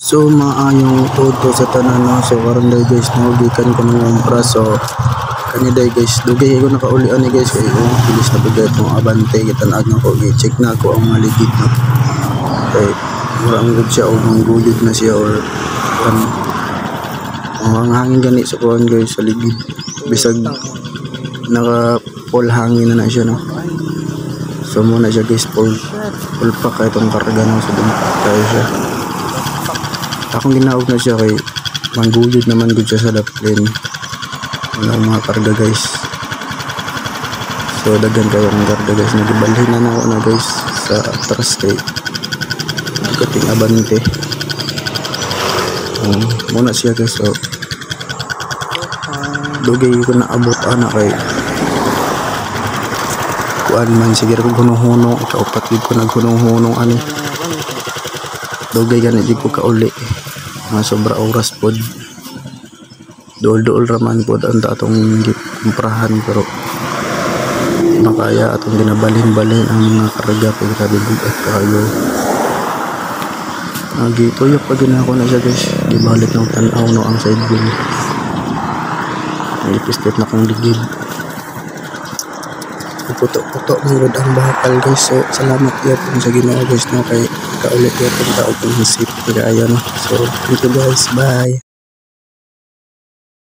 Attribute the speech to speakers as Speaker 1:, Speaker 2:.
Speaker 1: So maayong todo sa tanan no. So karon day guys gikan ko ng umpra. So kaniday guys dugay ko nakauli ani guys kay bilis na bigay itong abante gitan-ag na ko i-check na ko ang mga ligid no. Kay murang gud siya o mangguyod na siya or ang hangin gani sa kuan guys sa ligid bisag naka full hangin na siya no. So muna siya guys full pack kay itong karga no. So tayo siya akong ginaog na siya kay mangguyod naman gud siya sa daplane wala mga karga guys. So daghan kayo ang karga guys nagibalhin na ako na guys sa atras kay kating abante muna siya guys. So dugay ko na abot ana kay kuan man sige ko hunong-hunong kaupat ko naghunong-hunong ani dugay gani di ko kauli mga sobra oras pod dool raman pod ang atong gikumprahan pero makaya atong ginabalhin-balhin ang mga karga kay grabe bugat kayo nagituyok pa gina ako na siya guys gibalik ng tan-aw no ang side wheel nalipis-tip na kong ligid puto mangod ang bakal guys. So salamat yapon sa Ginoo guys no kay kaulit yapon ta og isip kaya no. So thank you guys, bye.